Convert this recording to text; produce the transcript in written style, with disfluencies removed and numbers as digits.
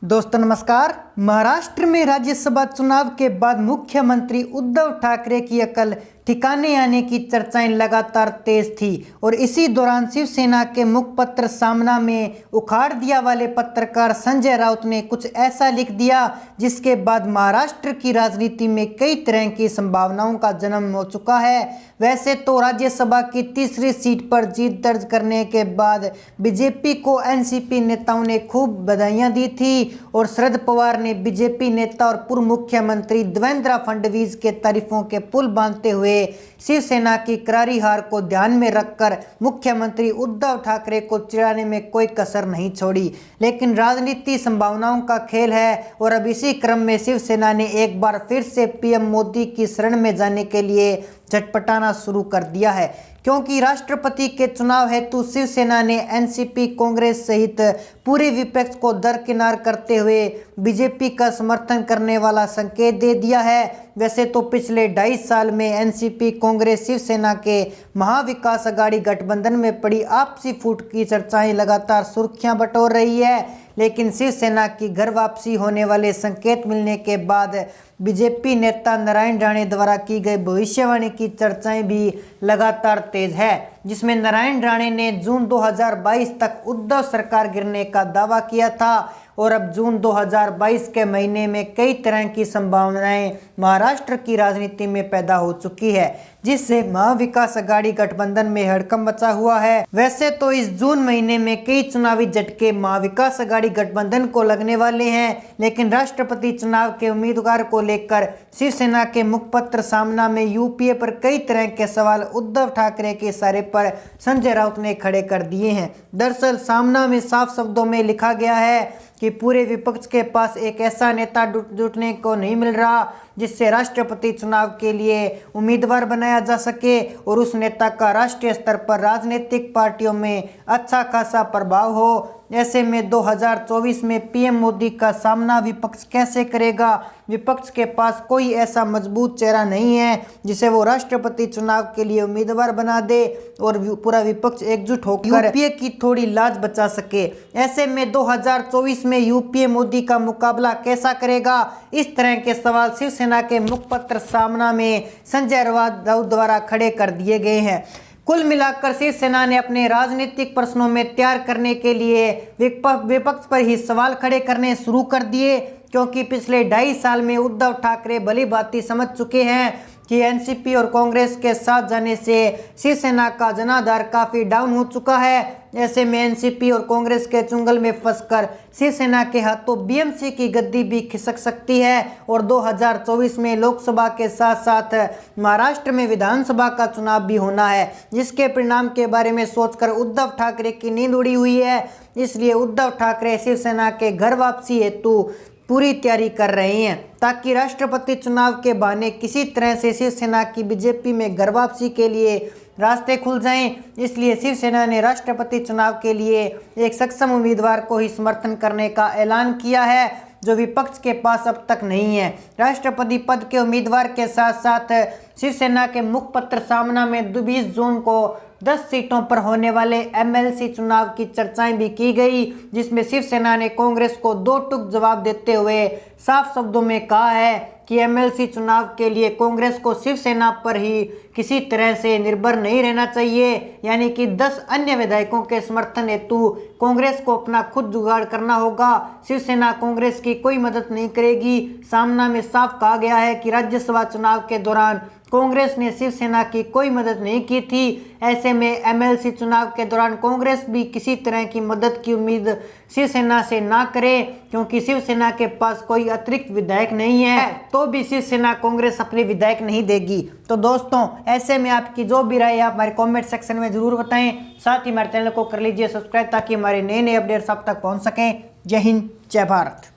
दोस्तों नमस्कार। महाराष्ट्र में राज्यसभा चुनाव के बाद मुख्यमंत्री उद्धव ठाकरे की अकल ठिकाने आने की चर्चाएं लगातार तेज थी और इसी दौरान शिवसेना के मुखपत्र सामना में उखाड़ दिया वाले पत्रकार संजय राउत ने कुछ ऐसा लिख दिया जिसके बाद महाराष्ट्र की राजनीति में कई तरह की संभावनाओं का जन्म हो चुका है। वैसे तो राज्यसभा की तीसरी सीट पर जीत दर्ज करने के बाद बीजेपी को एनसीपी नेताओं ने खूब बधाइयां दी थी और शरद पवार ने बीजेपी नेता और पूर्व मुख्यमंत्री देवेंद्र फडणवीस के तारीफों के पुल बांधते हुए शिवसेना की करारी हार को ध्यान में रखकर मुख्यमंत्री उद्धव ठाकरे को चिढ़ाने में कोई कसर नहीं छोड़ी। लेकिन राजनीति संभावनाओं का खेल है और अब इसी क्रम में शिवसेना ने एक बार फिर से पीएम मोदी की शरण में जाने के लिए झटपटाना शुरू कर दिया है, क्योंकि राष्ट्रपति के चुनाव हेतु शिवसेना ने एनसीपी, कांग्रेस सहित पूरे विपक्ष को दरकिनार करते हुए बीजेपी का समर्थन करने वाला संकेत दे दिया है। वैसे तो पिछले 2.5 साल में एनसीपी, कांग्रेस, शिवसेना के महाविकास अघाड़ी गठबंधन में पड़ी आपसी फूट की चर्चाएं लगातार सुर्खियां बटोर रही है, लेकिन शिवसेना की घर वापसी होने वाले संकेत मिलने के बाद बीजेपी नेता नारायण राणे द्वारा की गई भविष्यवाणी की चर्चाएं भी लगातार तेज है, जिसमें नारायण राणे ने जून 2022 तक उद्धव सरकार गिरने का दावा किया था और अब जून 2022 के महीने में कई तरह की संभावनाएं महाराष्ट्र की राजनीति में पैदा हो चुकी है, जिससे महाविकास अघाड़ी गठबंधन में हड़कंप मचा हुआ है। वैसे तो इस जून महीने में कई चुनावी झटके महाविकास अघाड़ी गठबंधन को लगने वाले हैं, लेकिन राष्ट्रपति चुनाव के उम्मीदवार को लेकर शिवसेना के मुखपत्र सामना में यूपीए पर कई तरह के सवाल उद्धव ठाकरे के इशारे पर संजय राउत ने खड़े कर दिए हैं। दरअसल सामना में साफ शब्दों में लिखा गया है कि पूरे विपक्ष के पास एक ऐसा नेता जुटने को नहीं मिल रहा जिससे राष्ट्रपति चुनाव के लिए उम्मीदवार बनाया जा सके और उस नेता का राष्ट्रीय स्तर पर राजनीतिक पार्टियों में अच्छा खासा प्रभाव हो। ऐसे में 2024 में पीएम मोदी का सामना विपक्ष कैसे करेगा? विपक्ष के पास कोई ऐसा मजबूत चेहरा नहीं है जिसे वो राष्ट्रपति चुनाव के लिए उम्मीदवार बना दे और पूरा विपक्ष एकजुट होकर यूपीए की थोड़ी लाज बचा सके। ऐसे में 2024 में यूपीए मोदी का मुकाबला कैसा करेगा? इस तरह के सवाल शिवसेना के मुखपत्र सामना में संजय राउत द्वारा खड़े कर दिए गए हैं। कुल मिलाकर शिवसेना ने अपने राजनीतिक प्रश्नों में तैयार करने के लिए विपक्ष पर ही सवाल खड़े करने शुरू कर दिए, क्योंकि पिछले 2.5 साल में उद्धव ठाकरे भली भांति समझ चुके हैं कि एनसीपी और कांग्रेस के साथ जाने से शिवसेना का जनाधार काफ़ी डाउन हो चुका है। ऐसे में एनसीपी और कांग्रेस के चुंगल में फंसकर शिवसेना के हाथों बीएमसी की गद्दी भी खिसक सकती है और 2024 में लोकसभा के साथ साथ महाराष्ट्र में विधानसभा का चुनाव भी होना है, जिसके परिणाम के बारे में सोचकर उद्धव ठाकरे की नींद उड़ी हुई है। इसलिए उद्धव ठाकरे शिवसेना के घर वापसी हेतु पूरी तैयारी कर रहे हैं ताकि राष्ट्रपति चुनाव के बहाने किसी तरह से शिवसेना की बीजेपी में घर वापसी के लिए रास्ते खुल जाएं। इसलिए शिवसेना ने राष्ट्रपति चुनाव के लिए एक सक्षम उम्मीदवार को ही समर्थन करने का ऐलान किया है, जो विपक्ष के पास अब तक नहीं है। राष्ट्रपति पद के उम्मीदवार के साथ साथ शिवसेना के मुखपत्र सामना में 20 जून को 10 सीटों पर होने वाले एमएलसी चुनाव की चर्चाएं भी की गई, जिसमें शिवसेना ने कांग्रेस को 2 टूक जवाब देते हुए साफ शब्दों में कहा है कि एमएलसी चुनाव के लिए कांग्रेस को शिवसेना पर ही किसी तरह से निर्भर नहीं रहना चाहिए, यानी कि 10 अन्य विधायकों के समर्थन हेतु कांग्रेस को अपना खुद जुगाड़ करना होगा। शिवसेना कांग्रेस की कोई मदद नहीं करेगी। सामना में साफ कहा गया है कि राज्यसभा चुनाव के दौरान कांग्रेस ने शिवसेना की कोई मदद नहीं की थी। ऐसे में एमएलसी चुनाव के दौरान कांग्रेस भी किसी तरह की मदद की उम्मीद शिवसेना से ना करे, क्योंकि शिवसेना के पास कोई अतिरिक्त विधायक नहीं है, तो भी शिवसेना कांग्रेस अपने विधायक नहीं देगी। तो दोस्तों, ऐसे में आपकी जो भी राय है आप हमारे कमेंट सेक्शन में जरूर बताएं। साथ ही हमारे चैनल को कर लीजिए सब्सक्राइब ताकि हमारे नए अपडेट्स आप तक पहुंच सकें। जय हिंद, जय भारत।